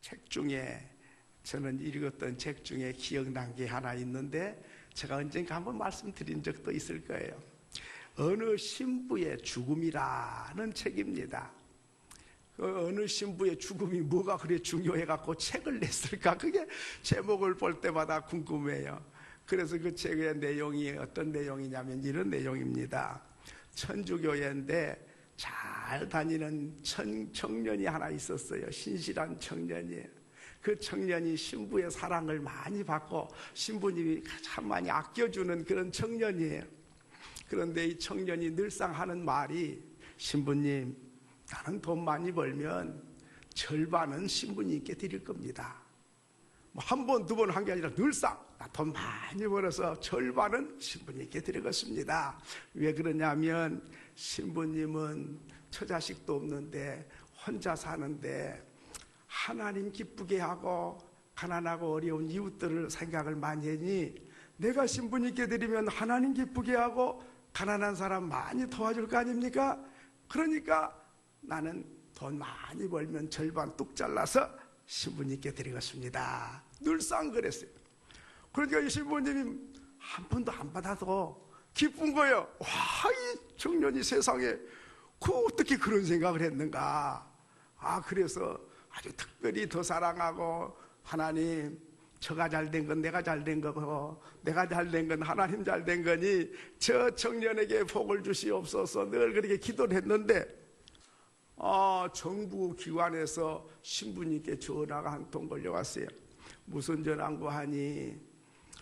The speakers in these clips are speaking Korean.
책 중에, 저는 읽었던 책 중에 기억난 게 하나 있는데 제가 언젠가 한번 말씀드린 적도 있을 거예요. 어느 신부의 죽음이라는 책입니다. 어느 신부의 죽음이 뭐가 그래 중요해갖고 책을 냈을까? 그게 제목을 볼 때마다 궁금해요. 그래서 그 책의 내용이 어떤 내용이냐면 이런 내용입니다. 천주교회인데 잘 다니는 청년이 하나 있었어요. 신실한 청년이에요. 그 청년이 신부의 사랑을 많이 받고 신부님이 참 많이 아껴주는 그런 청년이에요. 그런데 이 청년이 늘상 하는 말이, 신부님, 나는 돈 많이 벌면 절반은 신부님께 드릴 겁니다. 뭐 한 번, 두 번 한 게 아니라 늘상 나 돈 많이 벌어서 절반은 신부님께 드리겠습니다. 왜 그러냐면 신부님은 처자식도 없는데 혼자 사는데 하나님 기쁘게 하고 가난하고 어려운 이웃들을 생각을 많이 하니 내가 신부님께 드리면 하나님 기쁘게 하고 가난한 사람 많이 도와줄 거 아닙니까? 그러니까 나는 돈 많이 벌면 절반 뚝 잘라서 신부님께 드리겠습니다. 늘상 그랬어요. 그러니까 이 신부님이 한 번도 안 받아도 기쁜 거예요. 와, 이 청년이 세상에 어떻게 그런 생각을 했는가. 그래서 아주 특별히 더 사랑하고, 하나님, 저가 잘된 건 내가 잘된 거고 내가 잘된 건 하나님 잘된 거니 저 청년에게 복을 주시옵소서 늘 그렇게 기도를 했는데 정부 기관에서 신부님께 전화가 한 통 걸려왔어요. 무슨 전화인고 하니,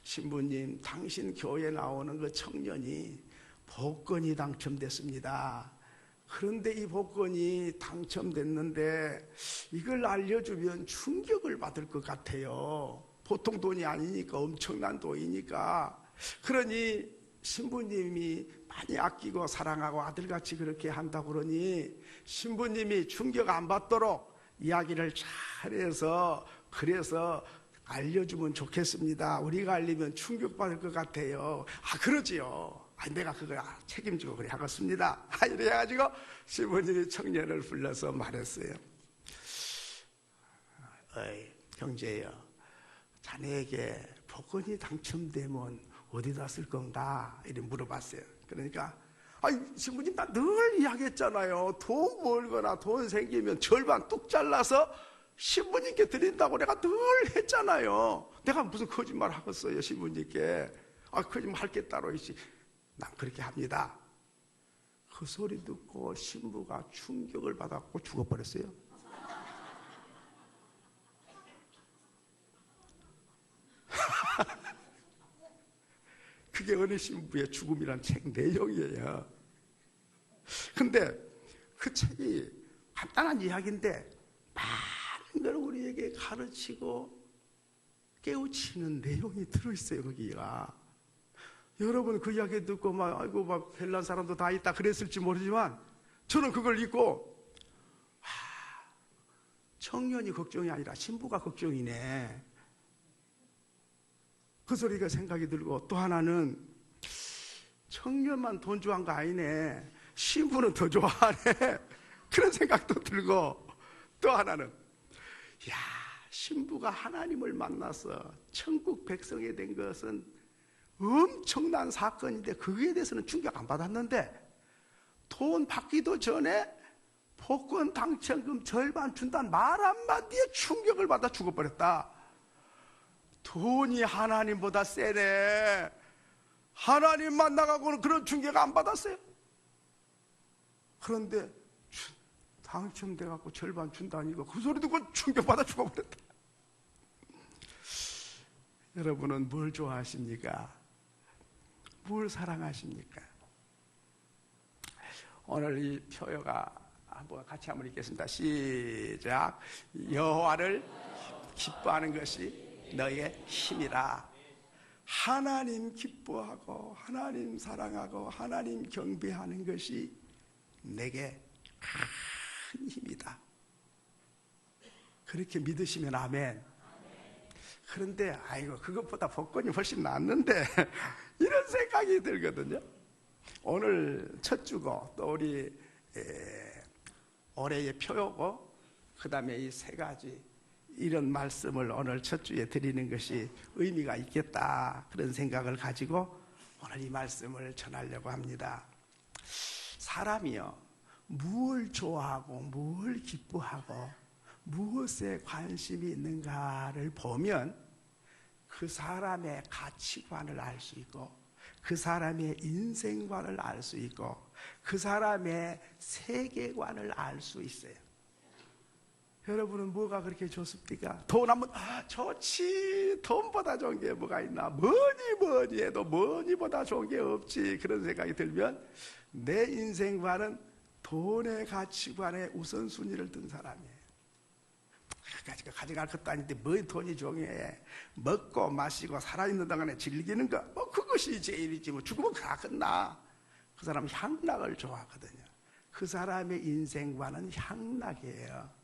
신부님, 당신 교회에 나오는 그 청년이 복권이 당첨됐습니다. 그런데 이 복권이 당첨됐는데 이걸 알려주면 충격을 받을 것 같아요. 보통 돈이 아니니까, 엄청난 돈이니까. 그러니 신부님이 많이 아끼고 사랑하고 아들같이 그렇게 한다고 그러니 신부님이 충격 안 받도록 이야기를 잘해서 그래서 알려주면 좋겠습니다. 우리가 알리면 충격받을 것 같아요. 그러지요. 내가 그거 책임지고 그래 하겠습니다. 이래가지고 신부님이 청년을 불러서 말했어요. 형제여, 자네에게 복권이 당첨되면 어디다 쓸 건가? 이렇게 물어봤어요. 그러니까 신부님, 나 늘 이야기했잖아요. 돈 벌거나 돈 생기면 절반 뚝 잘라서 신부님께 드린다고 내가 늘 했잖아요. 내가 무슨 거짓말 하겠어요, 신부님께. 거짓말 할 게 따로 있지. 난 그렇게 합니다. 그 소리 듣고 신부가 충격을 받았고 죽어버렸어요. 그게 어느 신부의 죽음이란 책 내용이에요. 근데 그 책이 간단한 이야기인데 많은 걸 우리에게 가르치고 깨우치는 내용이 들어있어요, 거기가. 여러분 그 이야기 듣고 막 별난 사람도 다 있다 그랬을지 모르지만 저는 그걸 읽고 청년이 걱정이 아니라 신부가 걱정이네. 그 소리가 생각이 들고, 또 하나는 청년만 돈 좋아한 거 아니네, 신부는 더 좋아하네. 그런 생각도 들고, 또 하나는 신부가 하나님을 만나서 천국 백성이 된 것은 엄청난 사건인데 그거에 대해서는 충격 안 받았는데 돈 받기도 전에 복권 당첨금 절반 준다는 말 한마디에 충격을 받아 죽어버렸다. 돈이 하나님보다 세네. 하나님 만나가고는 그런 충격 안 받았어요. 그런데 당첨돼갖고 절반 준다니까 그 소리 듣고 충격받아 죽어버렸다. 여러분은 뭘 좋아하십니까? 뭘 사랑하십니까? 오늘 이 표어가 같이 한번 읽겠습니다. 시작. 여호와를 기뻐하는 것이 너의 힘이라. 하나님 기뻐하고 하나님 사랑하고 하나님 경배하는 것이 내게 큰 힘이다. 그렇게 믿으시면 아멘. 그런데 그것보다 복권이 훨씬 낫는데 이런 생각이 들거든요. 오늘 첫 주고 또 우리 올해의 표요고 그 다음에 이 세 가지 이런 말씀을 오늘 첫 주에 드리는 것이 의미가 있겠다, 그런 생각을 가지고 오늘 이 말씀을 전하려고 합니다. 사람이요, 무엇을 좋아하고 무엇을 기뻐하고 무엇에 관심이 있는가를 보면 그 사람의 가치관을 알 수 있고 그 사람의 인생관을 알 수 있고 그 사람의 세계관을 알 수 있어요. 여러분은 뭐가 그렇게 좋습니까? 돈 하면 좋지, 돈보다 좋은 게 뭐가 있나, 뭐니 해도 뭐니보다 좋은 게 없지, 그런 생각이 들면 내 인생관은 돈의 가치관에 우선순위를 둔 사람이에요. 가져갈 것도 아닌데 뭐 돈이 중요해. 먹고 마시고 살아있는 동안에 즐기는 거, 그것이 제일이지. 죽으면 다 끝나. 그 사람은 향락을 좋아하거든요. 그 사람의 인생관은 향락이에요.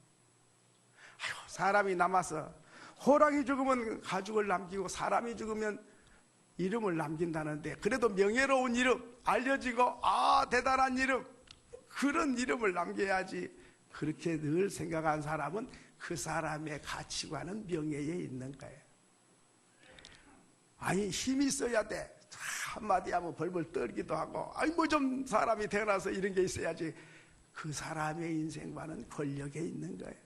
아이고, 사람이 남아서 호랑이 죽으면 가죽을 남기고 사람이 죽으면 이름을 남긴다는데, 그래도 명예로운 이름, 알려지고 대단한 이름, 그런 이름을 남겨야지. 그렇게 늘 생각한 사람은 그 사람의 가치관은 명예에 있는 거예요. 아니, 힘이 있어야 돼. 한마디 하면 벌벌 떨기도 하고, 뭐 좀 사람이 태어나서 이런 게 있어야지. 그 사람의 인생관은 권력에 있는 거예요.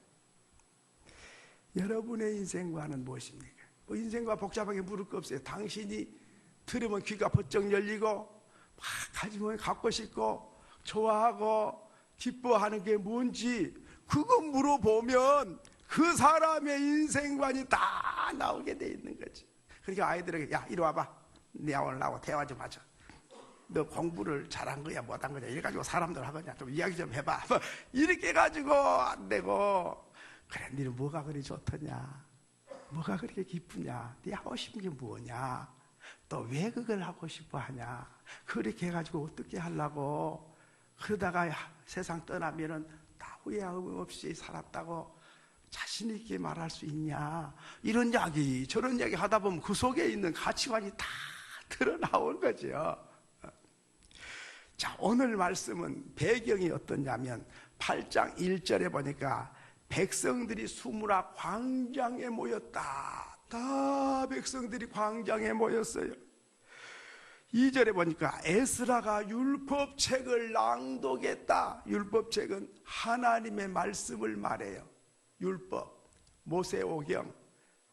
여러분의 인생관은 무엇입니까? 인생과 복잡하게 물을 거 없어요. 당신이 들으면 귀가 번쩍 열리고 막 가지면 갖고 싶고 좋아하고 기뻐하는 게 뭔지 그거 물어보면 그 사람의 인생관이 다 나오게 돼 있는 거지. 그러니까 아이들에게, 야, 이리 와봐, 내 오늘 나하고 대화 좀 하자. 너 공부를 잘한 거야 못한 거냐, 이래가지고 사람들 하거냐, 좀 이야기 좀 해봐. 이렇게 해가지고 안 되고, 그래, 너는 뭐가 그리 좋더냐, 뭐가 그렇게 기쁘냐, 네 하고 싶은 게 뭐냐, 또 왜 그걸 하고 싶어 하냐, 그렇게 해가지고 어떻게 하려고. 그러다가 세상 떠나면은 다 후회함 없이 살았다고 자신 있게 말할 수 있냐, 이런 이야기 저런 이야기 하다 보면 그 속에 있는 가치관이 다 드러나온 거죠. 자, 오늘 말씀은 배경이 어떠냐면 8장 1절에 보니까 백성들이 수무라 광장에 모였다. 다 백성들이 광장에 모였어요. 2절에 보니까 에스라가 율법책을 낭독했다. 율법책은 하나님의 말씀을 말해요. 율법, 모세오경,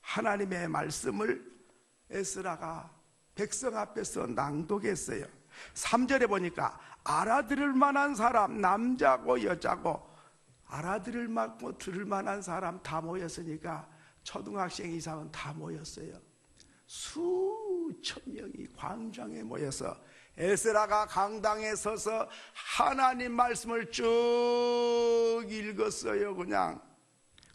하나님의 말씀을 에스라가 백성 앞에서 낭독했어요. 3절에 보니까 알아들을 만한 사람, 남자고 여자고 알아들을 만고 들을 만한 사람 다 모였으니까 초등학생 이상은 다 모였어요. 수천 명이 광장에 모여서 에스라가 강당에 서서 하나님 말씀을 쭉 읽었어요. 그냥.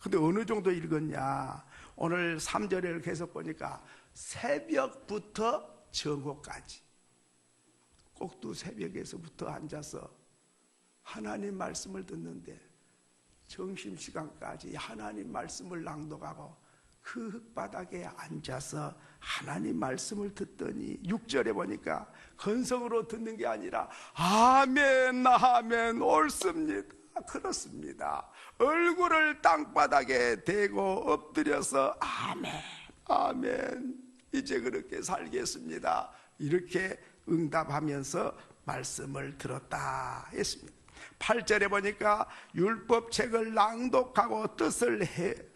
근데 어느 정도 읽었냐, 오늘 3절을 계속 보니까 새벽부터 정오까지 꼭두 새벽에서부터 앉아서 하나님 말씀을 듣는데 점심시간까지 하나님 말씀을 낭독하고 그 흙바닥에 앉아서 하나님 말씀을 듣더니 6절에 보니까 건성으로 듣는 게 아니라 아멘 아멘 옳습니다, 그렇습니다, 얼굴을 땅바닥에 대고 엎드려서 아멘 아멘 이제 그렇게 살겠습니다, 이렇게 응답하면서 말씀을 들었다 했습니다. 8절에 보니까 율법책을 낭독하고 뜻을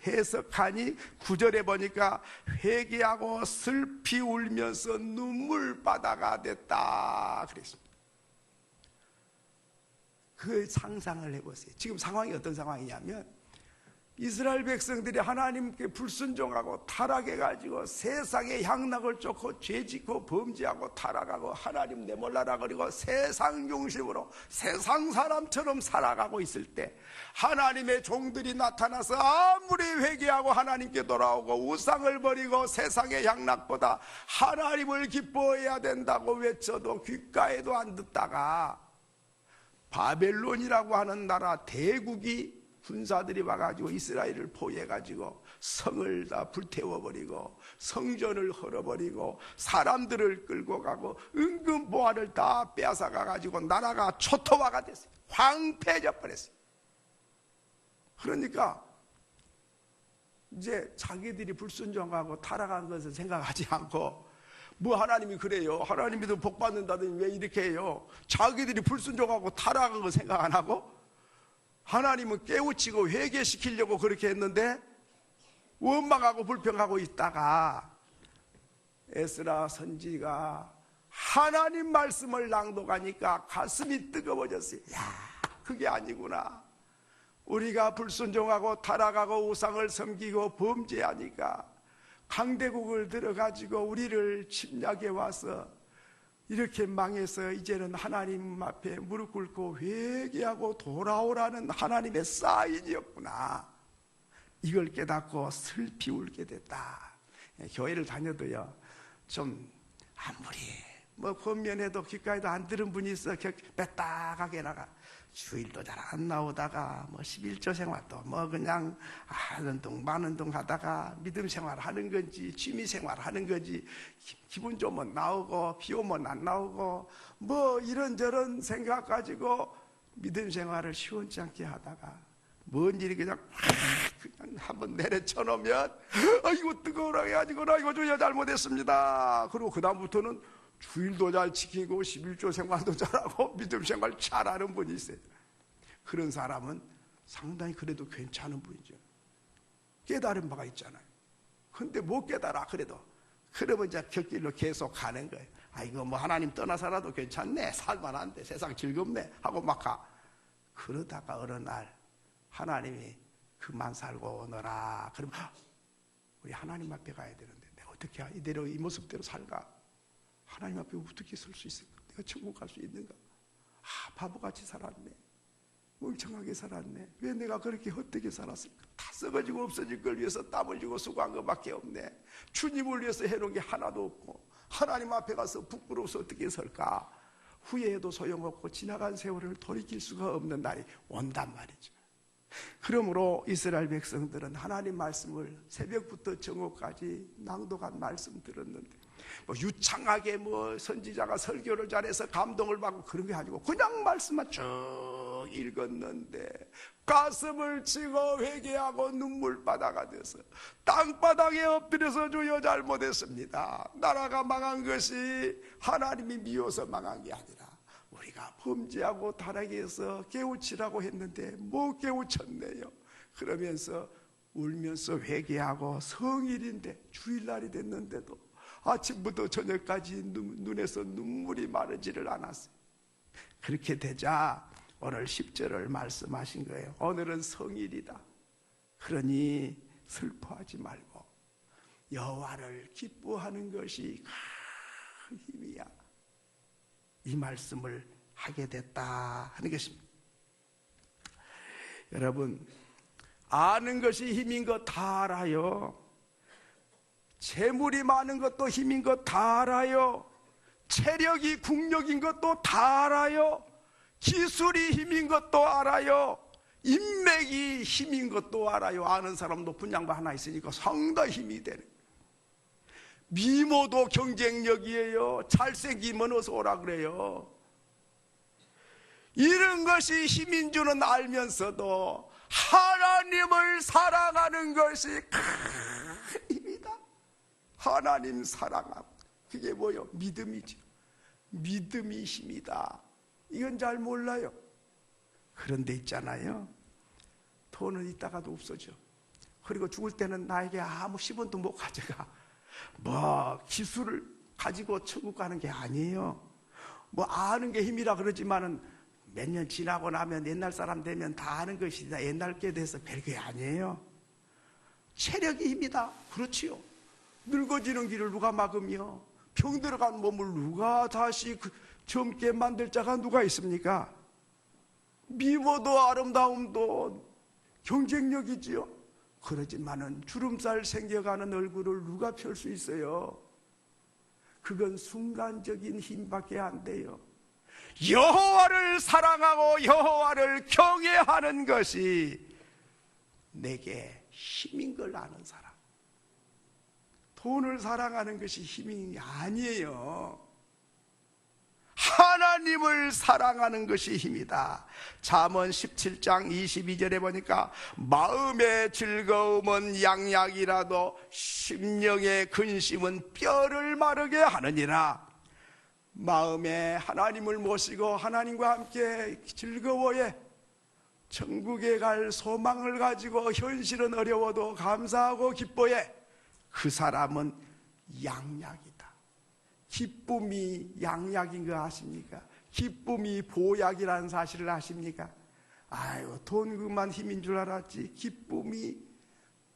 해석하니 9절에 보니까 회개하고 슬피 울면서 눈물바다가 됐다 그랬습니다. 그 상상을 해보세요. 지금 상황이 어떤 상황이냐면 이스라엘 백성들이 하나님께 불순종하고 타락해가지고 세상의 향락을 쫓고 죄짓고 범죄하고 타락하고 하나님 내몰라라 그리고 세상 중심으로 세상 사람처럼 살아가고 있을 때 하나님의 종들이 나타나서 아무리 회개하고 하나님께 돌아오고 우상을 버리고 세상의 향락보다 하나님을 기뻐해야 된다고 외쳐도 귓가에도 안 듣다가 바벨론이라고 하는 나라 대국이 군사들이 와가지고 이스라엘을 포위해가지고 성을 다 불태워버리고 성전을 헐어버리고 사람들을 끌고 가고 은금 보화를 다 빼앗아가가지고 나라가 초토화가 됐어요. 황폐해져 버렸어요. 그러니까 이제 자기들이 불순종하고 타락한 것을 생각하지 않고, 뭐 하나님이 그래요, 하나님이 더 복 받는다더니 왜 이렇게 해요? 자기들이 불순종하고 타락한 거 생각 안 하고 하나님은 깨우치고 회개시키려고 그렇게 했는데 원망하고 불평하고 있다가 에스라 선지가 하나님 말씀을 낭독하니까 가슴이 뜨거워졌어요. 야, 그게 아니구나. 우리가 불순종하고 타락하고 우상을 섬기고 범죄하니까 강대국을 들어가지고 우리를 침략해 와서 이렇게 망해서 이제는 하나님 앞에 무릎 꿇고 회개하고 돌아오라는 하나님의 사인이었구나. 이걸 깨닫고 슬피 울게 됐다. 교회를 다녀도요, 좀 아무리 뭐 권면해도 귓가에도 안 들은 분이 있어 빼딱하게 나가. 주일도 잘 안 나오다가 뭐 11조 생활도 뭐 그냥 하는 둥 마는 둥 하다가 믿음 생활 하는 건지 취미 생활 하는 건지 기분 좋으면 나오고 비 오면 안 나오고 뭐 이런저런 생각 가지고 믿음 생활을 시원찮게 하다가 뭔 일이 그냥 한번 내려쳐 놓으면 아이고 뜨거워라 해가지고 나 이거 주여 잘못했습니다. 그리고 그 다음부터는 주일도 잘 지키고 11조 생활도 잘하고 믿음 생활 잘하는 분이 있어요. 그런 사람은 상당히 그래도 괜찮은 분이죠. 깨달은 바가 있잖아요. 근데 못 깨달아 그래도. 그러면 이제 곁길로 계속 가는 거예요. 이거 뭐 하나님 떠나서라도 괜찮네, 살만한데, 세상 즐겁네 하고 막 가. 그러다가 어느 날 하나님이 그만 살고 오너라. 그러면 우리 하나님 앞에 가야 되는데 내가 어떻게 이대로 이 모습대로 살까? 하나님 앞에 어떻게 설 수 있을까? 내가 천국 갈 수 있는가? 바보같이 살았네. 멍청하게 살았네. 왜 내가 그렇게 헛되게 살았을까? 다 썩어지고 없어질 걸 위해서 땀 흘리고 수고한 것밖에 없네. 주님을 위해서 해놓은 게 하나도 없고 하나님 앞에 가서 부끄러워서 어떻게 설까? 후회해도 소용없고 지나간 세월을 돌이킬 수가 없는 날이 온단 말이죠. 그러므로 이스라엘 백성들은 하나님 말씀을 새벽부터 정오까지 낭독한 말씀 들었는데 뭐 유창하게 뭐 선지자가 설교를 잘해서 감동을 받고 그런 게 아니고 그냥 말씀만 쭉 읽었는데 가슴을 치고 회개하고 눈물바다가 돼서 땅바닥에 엎드려서 주여 잘못했습니다. 나라가 망한 것이 하나님이 미워서 망한 게 아니라 우리가 범죄하고 타락해서 깨우치라고 했는데 못 깨우쳤네요. 그러면서 울면서 회개하고 성일인데 주일날이 됐는데도 아침부터 저녁까지 눈에서 눈물이 마르지를 않았어요. 그렇게 되자 오늘 10절을 말씀하신 거예요. 오늘은 성일이다. 그러니 슬퍼하지 말고 여호와를 기뻐하는 것이 큰 힘이야. 이 말씀을 하게 됐다 하는 것입니다. 여러분, 아는 것이 힘인 것 다 알아요. 재물이 많은 것도 힘인 것 다 알아요. 체력이 국력인 것도 다 알아요. 기술이 힘인 것도 알아요. 인맥이 힘인 것도 알아요. 아는 사람 높은 양반 하나 있으니까 상당히 힘이 되네. 미모도 경쟁력이에요. 잘생기면 어서 오라 그래요. 이런 것이 힘인 줄은 알면서도 하나님을 사랑하는 것이 큰 힘이다. 하나님 사랑함, 그게 뭐요? 믿음이죠. 믿음이 힘이다. 이건 잘 몰라요. 그런데 있잖아요, 돈은 있다가도 없어져. 그리고 죽을 때는 나에게 아무 10원도 못 가져가. 뭐 기술을 가지고 천국 가는 게 아니에요. 뭐 아는 게 힘이라 그러지만은 몇 년 지나고 나면 옛날 사람 되면 다 아는 것이다. 옛날 게 돼서 별게 아니에요. 체력이 힘이다. 그렇지요. 늙어지는 길을 누가 막으며 병 들어간 몸을 누가 다시 젊게 만들 자가 누가 있습니까? 미모도 아름다움도 경쟁력이지요. 그러지만은 주름살 생겨가는 얼굴을 누가 펼 수 있어요? 그건 순간적인 힘밖에 안 돼요. 여호와를 사랑하고 여호와를 경외하는 것이 내게 힘인 걸 아는 사람. 돈을 사랑하는 것이 힘이 아니에요. 하나님을 사랑하는 것이 힘이다. 잠언 17장 22절에 보니까 마음의 즐거움은 양약이라도 심령의 근심은 뼈를 마르게 하느니라. 마음에 하나님을 모시고 하나님과 함께 즐거워해 천국에 갈 소망을 가지고 현실은 어려워도 감사하고 기뻐해. 그 사람은 양약이다. 기쁨이 양약인 거 아십니까? 기쁨이 보약이라는 사실을 아십니까? 아유, 돈 그만 힘인 줄 알았지 기쁨이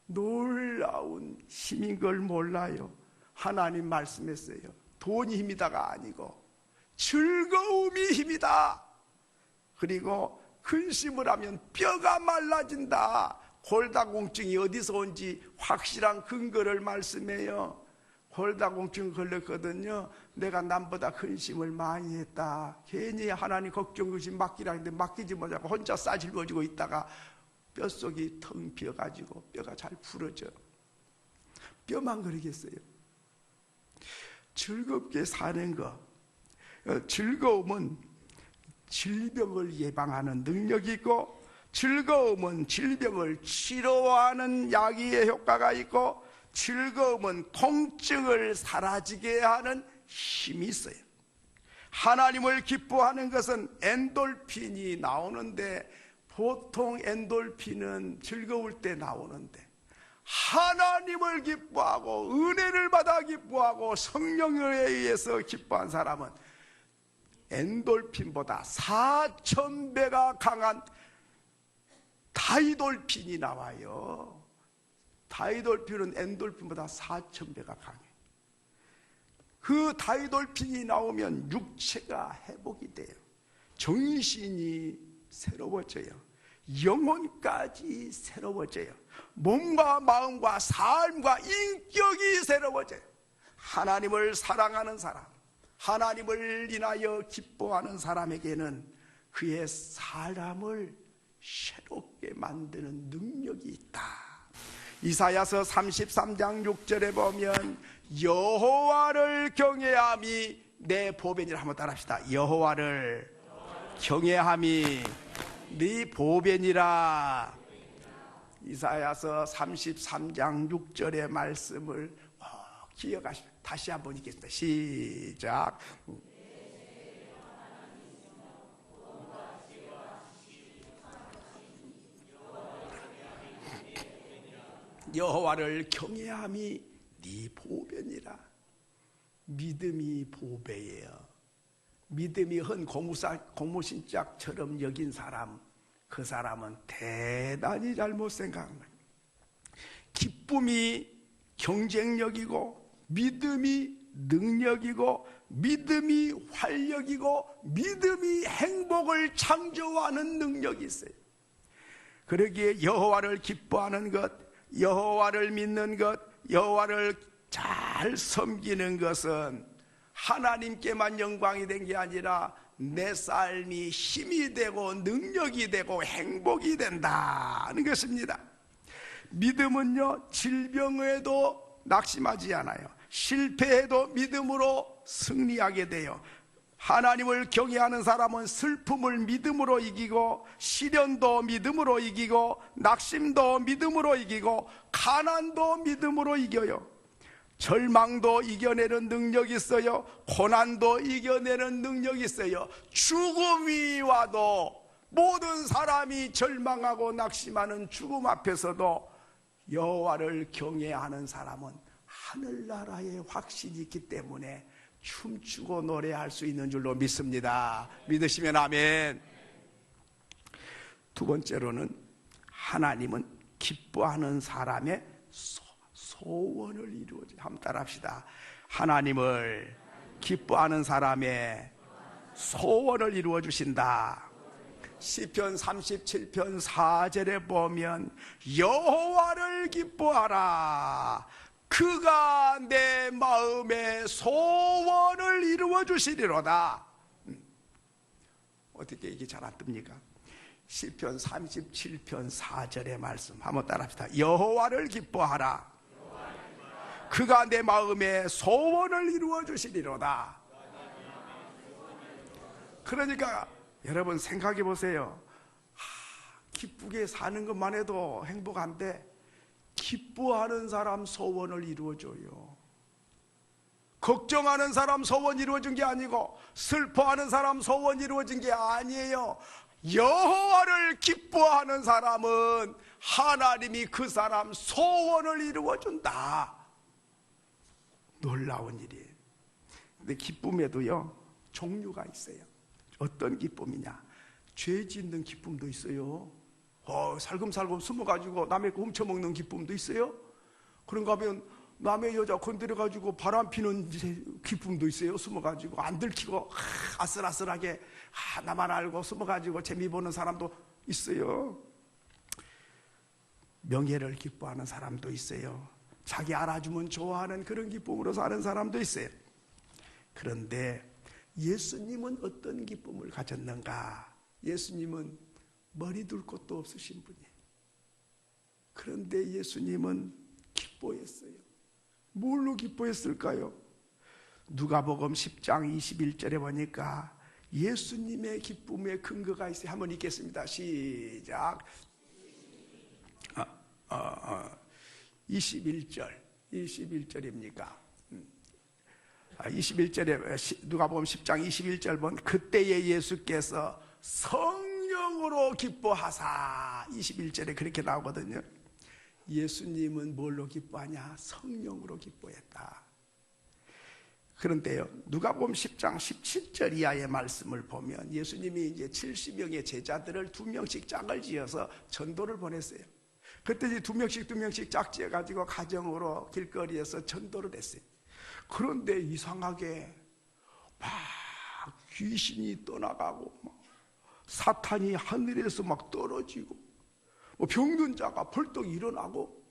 놀라운 힘인 걸 몰라요. 하나님 말씀했어요. 돈이 힘이다가 아니고 즐거움이 힘이다. 그리고 근심을 하면 뼈가 말라진다. 골다공증이 어디서 온지 확실한 근거를 말씀해요. 골다공증 걸렸거든요. 내가 남보다 근심을 많이 했다. 괜히 하나님 걱정 의심 맡기라 했는데 맡기지 못하고 혼자 싸질러지고 있다가 뼛속이 텅 비어가지고 뼈가 잘 부러져. 뼈만 그러겠어요. 즐겁게 사는 것, 즐거움은 질병을 예방하는 능력이 있고, 즐거움은 질병을 치료하는 약의 효과가 있고, 즐거움은 통증을 사라지게 하는 힘이 있어요. 하나님을 기뻐하는 것은 엔돌핀이 나오는데, 보통 엔돌핀은 즐거울 때 나오는데, 하나님을 기뻐하고 은혜를 받아 기뻐하고 성령에 의해서 기뻐한 사람은 엔돌핀보다 4000배가 강한 다이돌핀이 나와요. 다이돌핀은 엔돌핀보다 4000배가 강해. 그 다이돌핀이 나오면 육체가 회복이 돼요. 정신이 새로워져요. 영혼까지 새로워져요. 몸과 마음과 삶과 인격이 새로워져요. 하나님을 사랑하는 사람, 하나님을 인하여 기뻐하는 사람에게는 그의 사람을 새롭게 만드는 능력이 있다. 이사야서 33장 6절에 보면 여호와를 경외함이 내 보배니라. 한번 따라합시다. 여호와를 경외함이 네 보배니라. 이사야서 33장 6절의 말씀을 기억하시고 다시 한번 읽겠습니다. 시작. 여호와를 경외함이 네 보배니라. 믿음이 보배예요. 믿음이 헌 고무신짝처럼 여긴 사람, 그 사람은 대단히 잘못 생각합니다. 기쁨이 경쟁력이고, 믿음이 능력이고, 믿음이 활력이고, 믿음이 행복을 창조하는 능력이 있어요. 그러기에 여호와를 기뻐하는 것, 여호와를 믿는 것, 여호와를 잘 섬기는 것은 하나님께만 영광이 된 게 아니라 내 삶이 힘이 되고 능력이 되고 행복이 된다는 것입니다. 믿음은요, 질병에도 낙심하지 않아요. 실패해도 믿음으로 승리하게 돼요. 하나님을 경외하는 사람은 슬픔을 믿음으로 이기고, 시련도 믿음으로 이기고, 낙심도 믿음으로 이기고, 가난도 믿음으로 이겨요. 절망도 이겨내는 능력이 있어요. 고난도 이겨내는 능력이 있어요. 죽음이 와도, 모든 사람이 절망하고 낙심하는 죽음 앞에서도 여호와를 경외하는 사람은 하늘나라에 확신이 있기 때문에 춤추고 노래할 수 있는 줄로 믿습니다. 믿으시면 아멘. 두 번째로는 하나님은 기뻐하는 사람의 소원을 이루어줘. 한번 따라합시다. 하나님을 기뻐하는 사람의 소원을 이루어 주신다. 시편 37편 4절에 보면 여호와를 기뻐하라. 그가 내 마음의 소원을 이루어 주시리로다. 어떻게 이게 잘 안 뜹니까? 시편 37편 4절의 말씀 한번 따라합시다. 여호와를 기뻐하라. 그가 내 마음의 소원을 이루어 주시리로다. 그러니까 여러분 생각해 보세요. 기쁘게 사는 것만 해도 행복한데 기뻐하는 사람 소원을 이루어줘요. 걱정하는 사람 소원 이루어진 게 아니고 슬퍼하는 사람 소원 이루어진 게 아니에요. 여호와를 기뻐하는 사람은 하나님이 그 사람 소원을 이루어준다. 놀라운 일이에요. 근데 기쁨에도요 종류가 있어요. 어떤 기쁨이냐? 죄 짓는 기쁨도 있어요. 살금살금 숨어가지고 남의 거 훔쳐먹는 기쁨도 있어요. 그런가 하면 남의 여자 건드려가지고 바람 피는 기쁨도 있어요. 숨어가지고 안 들키고 아슬아슬하게 나만 알고 숨어가지고 재미 보는 사람도 있어요. 명예를 기뻐하는 사람도 있어요. 자기 알아주면 좋아하는 그런 기쁨으로 사는 사람도 있어요. 그런데 예수님은 어떤 기쁨을 가졌는가? 예수님은 머리 둘 곳도 없으신 분이에요. 그런데 예수님은 기뻐했어요. 뭘로 기뻐했을까요? 누가복음 10장 21절에 보니까 예수님의 기쁨의 근거가 있어요. 한번 읽겠습니다. 시작. 21절입니까? 21절에 누가복음 10장 21절 보면 그때에 예수께서 성령으로 기뻐하사 21절에 그렇게 나오거든요. 예수님은 뭘로 기뻐하냐? 성령으로 기뻐했다. 그런데요, 누가복음 10장 17절 이하의 말씀을 보면 예수님이 이제 70명의 제자들을 2명씩 짝을 지어서 전도를 보냈어요. 그때 이제 2명씩 짝 지어가지고 가정으로 길거리에서 전도를 했어요. 그런데 이상하게 막 귀신이 떠나가고 막 사탄이 하늘에서 막 떨어지고 병든 자가 벌떡 일어나고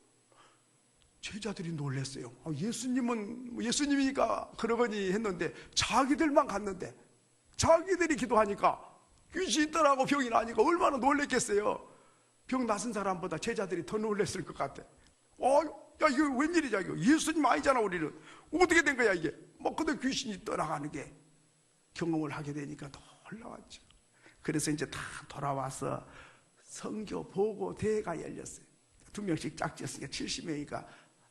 제자들이 놀랐어요. 예수님은 예수님이니까 그러거니 했는데 자기들만 갔는데 자기들이 기도하니까 귀신이 떠나고 병이 나니까 얼마나 놀랬겠어요. 병 나은 사람보다 제자들이 더 놀랐을 것 같아. 야 이거 웬일이냐 이거. 예수님 아니잖아 우리는. 어떻게 된 거야 이게. 근데 귀신이 떠나가는 게 경험을 하게 되니까 놀라웠죠. 그래서 이제 다 돌아와서 선교 보고 대회가 열렸어요. 2명씩 짝지었으니까 70명이니까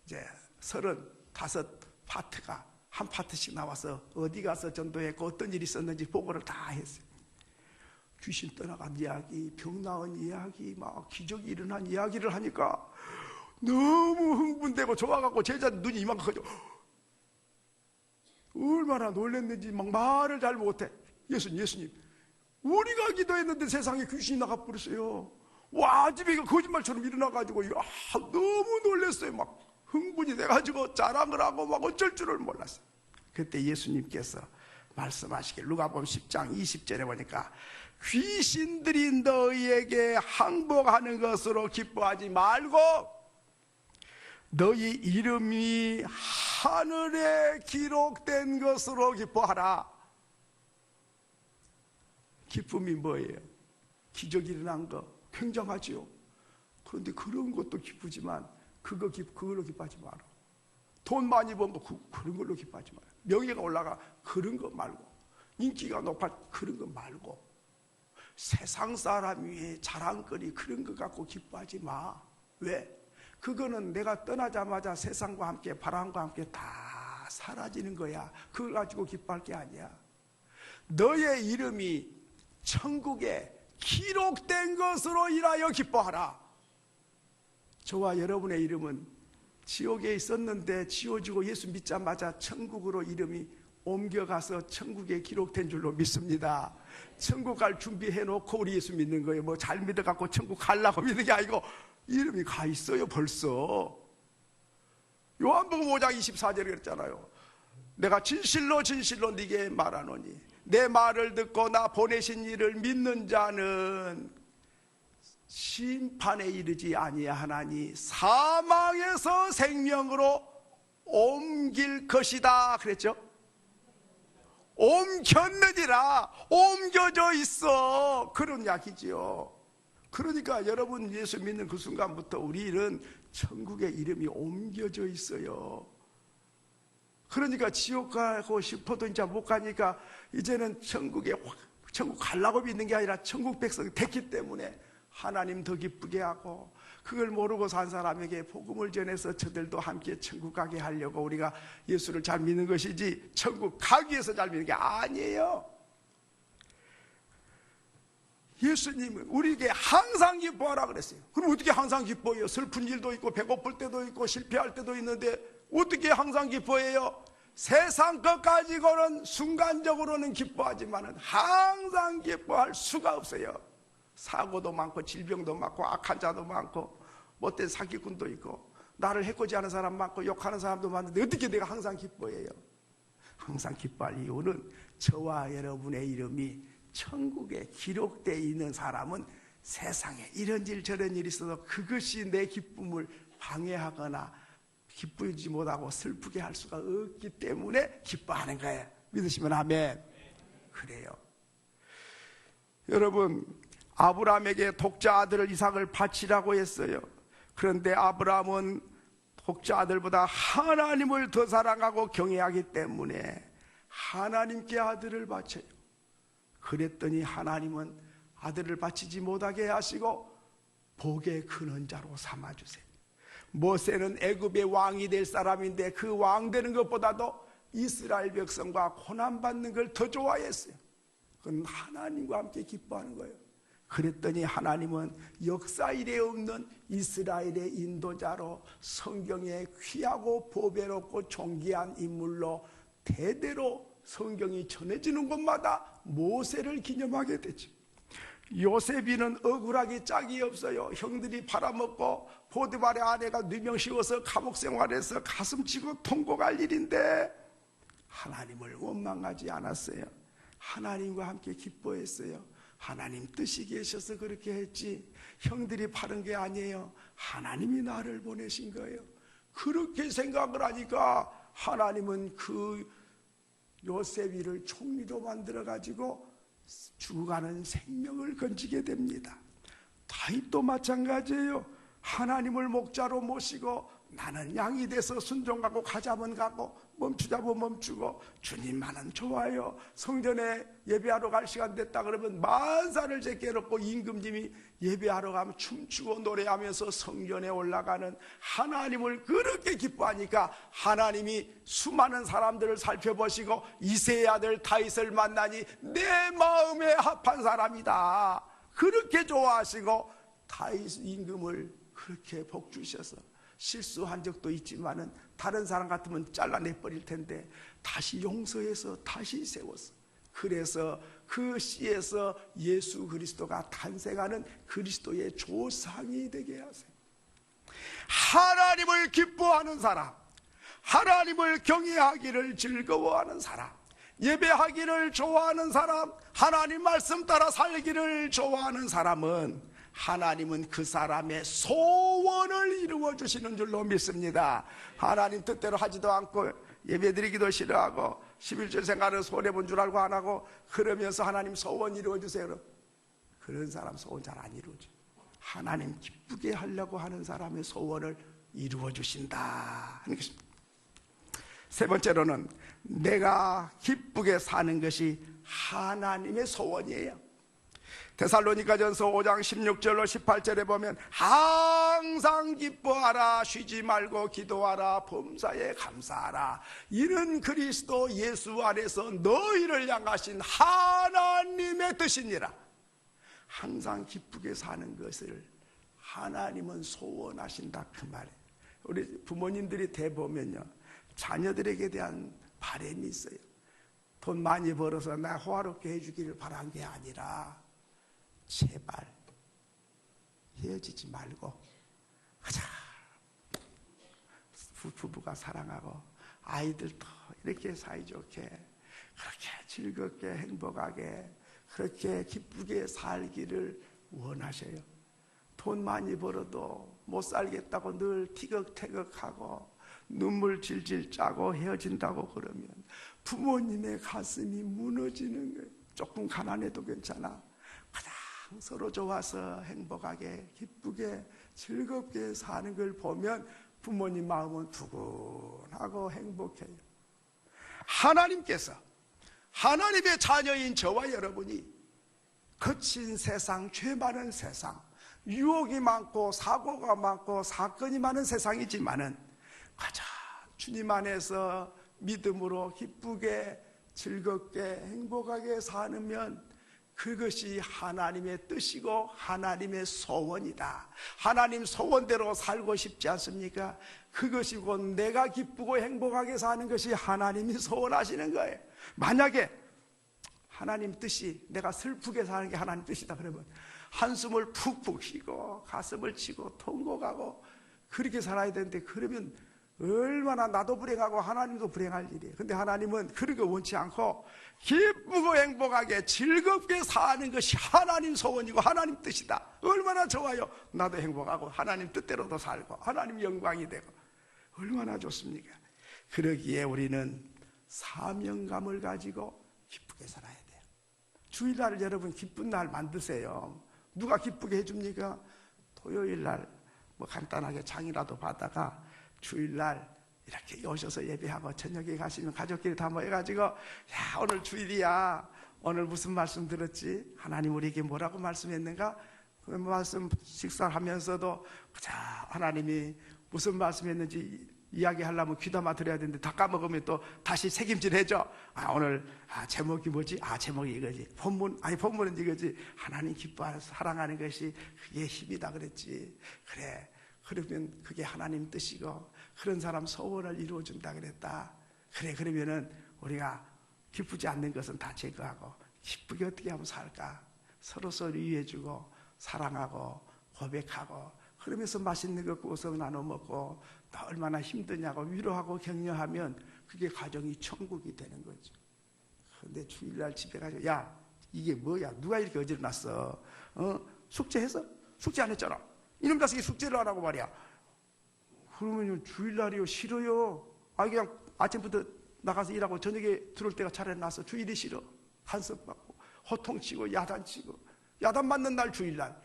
이제 35파트가 한 파트씩 나와서 어디 가서 전도했고 어떤 일이 있었는지 보고를 다 했어요. 귀신 떠나간 이야기, 병 나은 이야기, 막 기적이 일어난 이야기를 하니까 너무 흥분되고 좋아갖고 제자들 눈이 이만큼 커져. 얼마나 놀랐는지 막 말을 잘 못해. 예수님 우리가 기도했는데 세상에 귀신이 나가버렸어요. 와 집에 거짓말처럼 일어나가지고 너무 놀랐어요. 막 흥분이 돼가지고 자랑을 하고 막 어쩔 줄을 몰랐어요. 그때 예수님께서 말씀하시길 누가복음 10장 20절에 보니까 귀신들이 너희에게 항복하는 것으로 기뻐하지 말고 너희 이름이 하늘에 기록된 것으로 기뻐하라. 기쁨이 뭐예요? 기적이 일어난 거 굉장하지요. 그런데 그런 것도 기쁘지만 그걸로 기뻐하지 마라. 돈 많이 번 거 그런 걸로 기뻐하지 마라. 명예가 올라가 그런 거 말고, 인기가 높아 그런 거 말고, 세상 사람이 자랑거리 그런 거 갖고 기뻐하지 마. 왜? 그거는 내가 떠나자마자 세상과 함께 바람과 함께 다 사라지는 거야. 그걸 가지고 기뻐할 게 아니야. 너의 이름이 천국에 기록된 것으로 인하여 기뻐하라. 저와 여러분의 이름은 지옥에 있었는데 지워지고 예수 믿자마자 천국으로 이름이 옮겨가서 천국에 기록된 줄로 믿습니다. 천국 갈 준비해놓고 우리 예수 믿는 거예요. 잘 믿어갖고 천국 가려고 믿는 게 아니고 이름이 가 있어요 벌써. 요한복음 5장 24절에 그랬잖아요. 내가 진실로 네게 말하노니 내 말을 듣고 나 보내신 이를 믿는 자는 심판에 이르지 아니하나니 사망에서 생명으로 옮길 것이다 그랬죠. 옮겼느니라. 옮겨져 있어. 그런 이야기지요. 그러니까 여러분 예수 믿는 그 순간부터 우리는 천국의 이름이 옮겨져 있어요. 그러니까 지옥 가고 싶어도 이제 못 가니까 이제는 천국에 천국 가려고 믿는 게 아니라 천국 백성이 됐기 때문에 하나님 더 기쁘게 하고, 그걸 모르고 산 사람에게 복음을 전해서 저들도 함께 천국 가게 하려고 우리가 예수를 잘 믿는 것이지 천국 가기 위해서 잘 믿는 게 아니에요. 예수님은 우리에게 항상 기뻐하라 그랬어요. 그럼 어떻게 항상 기뻐해요? 슬픈 일도 있고 배고플 때도 있고 실패할 때도 있는데 어떻게 항상 기뻐해요? 세상 것 가지고는 순간적으로는 기뻐하지만 항상 기뻐할 수가 없어요. 사고도 많고 질병도 많고 악한 자도 많고 못된 사기꾼도 있고 나를 해코지하는 사람 많고 욕하는 사람도 많은데 어떻게 내가 항상 기뻐해요? 항상 기뻐할 이유는 저와 여러분의 이름이 천국에 기록되어 있는 사람은 세상에 이런 일 저런 일이 있어도 그것이 내 기쁨을 방해하거나 기쁘지 못하고 슬프게 할 수가 없기 때문에 기뻐하는 거예요. 믿으시면 아멘. 그래요. 여러분, 아브라함에게 독자 아들을 이삭을 바치라고 했어요. 그런데 아브라함은 독자 아들보다 하나님을 더 사랑하고 경외하기 때문에 하나님께 아들을 바쳐요. 그랬더니 하나님은 아들을 바치지 못하게 하시고 복의 근원 자로 삼아주세요. 모세는 애굽의 왕이 될 사람인데 그 왕 되는 것보다도 이스라엘 백성과 고난받는 걸 더 좋아했어요. 그건 하나님과 함께 기뻐하는 거예요. 그랬더니 하나님은 역사 이래 없는 이스라엘의 인도자로 성경에 귀하고 보배롭고 존귀한 인물로 대대로 성경이 전해지는 곳마다 모세를 기념하게 되죠. 요셉이는 억울하기 짝이 없어요. 형들이 팔아먹고 보디발의 아내가 누명 씌워서 감옥 생활해서 가슴치고 통곡할 일인데 하나님을 원망하지 않았어요. 하나님과 함께 기뻐했어요. 하나님 뜻이 계셔서 그렇게 했지 형들이 파는 게 아니에요. 하나님이 나를 보내신 거예요. 그렇게 생각을 하니까 하나님은 그 요셉이를 총리로 만들어 가지고 죽어가는 생명을 건지게 됩니다. 다윗도 마찬가지예요. 하나님을 목자로 모시고 나는 양이 돼서 순종하고 가자면 가고 멈추자면 멈추고 주님만은 좋아요. 성전에 예배하러 갈 시간 됐다 그러면 만사를 제게 놓고 임금님이 예배하러 가면 춤추고 노래하면서 성전에 올라가는 하나님을 그렇게 기뻐하니까 하나님이 수많은 사람들을 살펴보시고 이새의 아들 다윗을 만나니 내 마음에 합한 사람이다 그렇게 좋아하시고 다윗 임금을 그렇게 복 주셔서 실수한 적도 있지만은 다른 사람 같으면 잘라내버릴 텐데 다시 용서해서 다시 세웠어. 그래서 그 씨에서 예수 그리스도가 탄생하는 그리스도의 조상이 되게 하세요. 하나님을 기뻐하는 사람, 하나님을 경외하기를 즐거워하는 사람, 예배하기를 좋아하는 사람, 하나님 말씀 따라 살기를 좋아하는 사람은 하나님은 그 사람의 소원을 이루어 주시는 줄로 믿습니다. 하나님 뜻대로 하지도 않고 예배드리기도 싫어하고 11절 생활을 손해본 줄 알고 안 하고 그러면서 하나님 소원 이루어 주세요. 그런 사람 소원 잘 안 이루어져. 하나님 기쁘게 하려고 하는 사람의 소원을 이루어 주신다 하는 것입니다. 세 번째로는 내가 기쁘게 사는 것이 하나님의 소원이에요. 데살로니가전서 5장 16절로 18절에 보면 항상 기뻐하라 쉬지 말고 기도하라 범사에 감사하라 이는 그리스도 예수 안에서 너희를 향하신 하나님의 뜻이니라. 항상 기쁘게 사는 것을 하나님은 소원하신다 그 말이에요. 우리 부모님들이 대보면요 자녀들에게 대한 바람이 있어요. 돈 많이 벌어서 나 호화롭게 해주기를 바란 게 아니라 제발 헤어지지 말고 가자. 부부가 사랑하고 아이들도 이렇게 사이좋게 그렇게 즐겁게 행복하게 그렇게 기쁘게 살기를 원하셔요. 돈 많이 벌어도 못 살겠다고 늘 티격태격하고 눈물 질질 짜고 헤어진다고 그러면 부모님의 가슴이 무너지는 거예요. 조금 가난해도 괜찮아. 가장 서로 좋아서 행복하게 기쁘게 즐겁게 사는 걸 보면 부모님 마음은 두근하고 행복해요. 하나님께서 하나님의 자녀인 저와 여러분이 거친 세상, 죄 많은 세상, 유혹이 많고 사고가 많고 사건이 많은 세상이지만은 가자 주님 안에서 믿음으로 기쁘게 즐겁게 행복하게 사는 그것이 하나님의 뜻이고 하나님의 소원이다. 하나님 소원대로 살고 싶지 않습니까? 그것이 곧 내가 기쁘고 행복하게 사는 것이 하나님이 소원하시는 거예요. 만약에 하나님 뜻이 내가 슬프게 사는 게 하나님 뜻이다 그러면 한숨을 푹푹 쉬고 가슴을 치고 통곡하고 그렇게 살아야 되는데, 그러면 얼마나 나도 불행하고 하나님도 불행할 일이에요. 근데 하나님은 그런 거 원치 않고 기쁘고 행복하게 즐겁게 사는 것이 하나님 소원이고 하나님 뜻이다. 얼마나 좋아요. 나도 행복하고 하나님 뜻대로도 살고 하나님 영광이 되고 얼마나 좋습니까? 그러기에 우리는 사명감을 가지고 기쁘게 살아야 돼요. 주일날 여러분 기쁜 날 만드세요. 누가 기쁘게 해줍니까? 토요일날 뭐 간단하게 장이라도 받다가 주일날 이렇게 오셔서 예배하고 저녁에 가시면 가족끼리 다 모여가지고 야 오늘 주일이야, 오늘 무슨 말씀 들었지? 하나님 우리에게 뭐라고 말씀했는가? 그 말씀 식사를 하면서도 자 하나님이 무슨 말씀했는지 이야기하려면 귀담아 들어야 되는데 다 까먹으면 또 다시 책임질 해줘. 오늘 제목이 뭐지? 제목이 이거지. 본문은 이거지. 하나님 기뻐하는 사랑하는 것이 그게 힘이다 그랬지. 그래, 그러면 그게 하나님 뜻이고 그런 사람 소원을 이루어준다 그랬다. 그래, 그러면은 우리가 기쁘지 않는 것은 다 제거하고 기쁘게 어떻게 하면 살까? 서로 위해주고 사랑하고 고백하고 그러면서 맛있는 거 구워서 나눠 먹고 나 얼마나 힘드냐고 위로하고 격려하면 그게 가정이 천국이 되는 거죠. 근데 주일날 집에 가서 야 이게 뭐야? 누가 이렇게 어지러놨어? 숙제했어? 숙제 안 했잖아. 이놈 자식이 숙제를 하라고 말이야. 그러면 주일날이요 싫어요. 그냥 아침부터 나가서 일하고 저녁에 들어올 때가 차라리 나서 주일이 싫어. 한섭 받고 호통치고 야단치고 야단 맞는 날 주일날.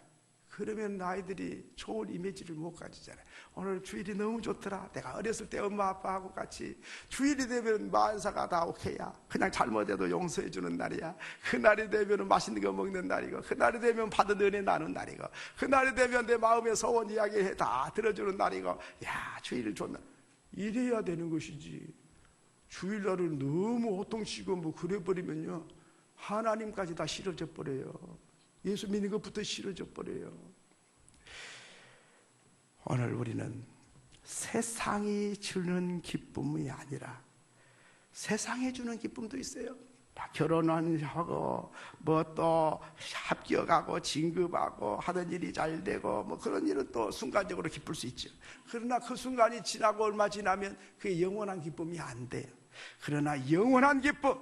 그러면 아이들이 좋은 이미지를 못 가지잖아요. 오늘 주일이 너무 좋더라. 내가 어렸을 때 엄마 아빠하고 같이 주일이 되면 만사가 다 오케이야. 그냥 잘못해도 용서해 주는 날이야. 그날이 되면 맛있는 거 먹는 날이고 그날이 되면 받은 은혜 나눈 날이고 그날이 되면 내 마음의 소원 이야기 다 들어주는 날이고 야 주일을 좋나. 이래야 되는 것이지. 주일날은 너무 호통치고 뭐 그래버리면요 하나님까지 다 싫어져 버려요. 예수 믿는 것부터 싫어져 버려요. 오늘 우리는 세상이 주는 기쁨이 아니라 세상에 주는 기쁨도 있어요. 결혼하고 뭐 또 합격하고 진급하고 하던 일이 잘 되고 뭐 그런 일은 또 순간적으로 기쁠 수 있죠. 그러나 그 순간이 지나고 얼마 지나면 그게 영원한 기쁨이 안 돼요. 그러나 영원한 기쁨,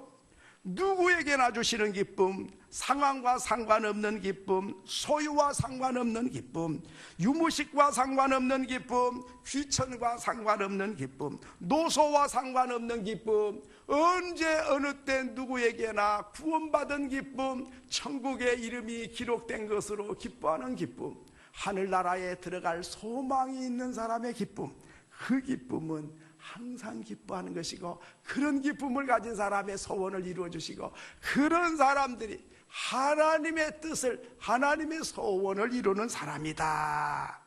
누구에게나 주시는 기쁨, 상황과 상관없는 기쁨, 소유와 상관없는 기쁨, 유무식과 상관없는 기쁨, 귀천과 상관없는 기쁨, 노소와 상관없는 기쁨, 언제 어느 때 누구에게나 구원받은 기쁨, 천국의 이름이 기록된 것으로 기뻐하는 기쁨, 하늘나라에 들어갈 소망이 있는 사람의 기쁨, 그 기쁨은 항상 기뻐하는 것이고 그런 기쁨을 가진 사람의 소원을 이루어 주시고 그런 사람들이 하나님의 뜻을 하나님의 소원을 이루는 사람이다.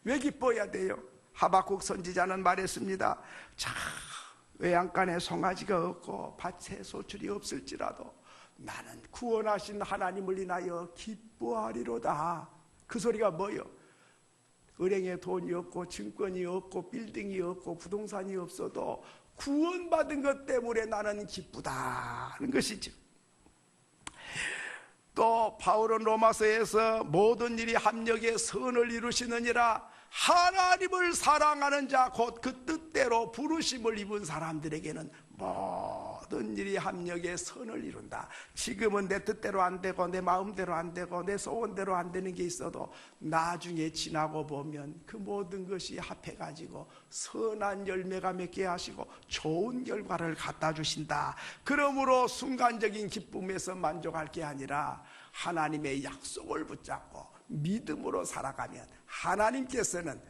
왜 기뻐해야 돼요? 하박국 선지자는 말했습니다. 자, 외양간에 송아지가 없고 밭에 소출이 없을지라도 나는 구원하신 하나님을 인하여 기뻐하리로다. 그 소리가 뭐요? 은행에 돈이 없고 증권이 없고 빌딩이 없고 부동산이 없어도 구원받은 것 때문에 나는 기쁘다는 것이죠. 또 바울은 로마서에서 모든 일이 합력의 선을 이루시느니라 하나님을 사랑하는 자 곧 그 뜻대로 부르심을 입은 사람들에게는 모든 일이 합력의 선을 이룬다. 지금은 내 뜻대로 안 되고 내 마음대로 안 되고 내 소원대로 안 되는 게 있어도 나중에 지나고 보면 그 모든 것이 합해가지고 선한 열매가 맺게 하시고 좋은 결과를 갖다 주신다. 그러므로 순간적인 기쁨에서 만족할 게 아니라 하나님의 약속을 붙잡고 믿음으로 살아가면 하나님께서는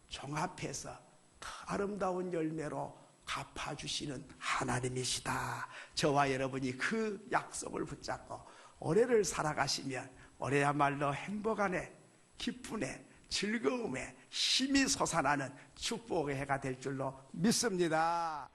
종합해서 더 아름다운 열매로 갚아주시는 하나님이시다. 저와 여러분이 그 약속을 붙잡고 올해를 살아가시면 올해야말로 행복 안에 기쁨에 즐거움에 힘이 솟아나는 축복의 해가 될 줄로 믿습니다.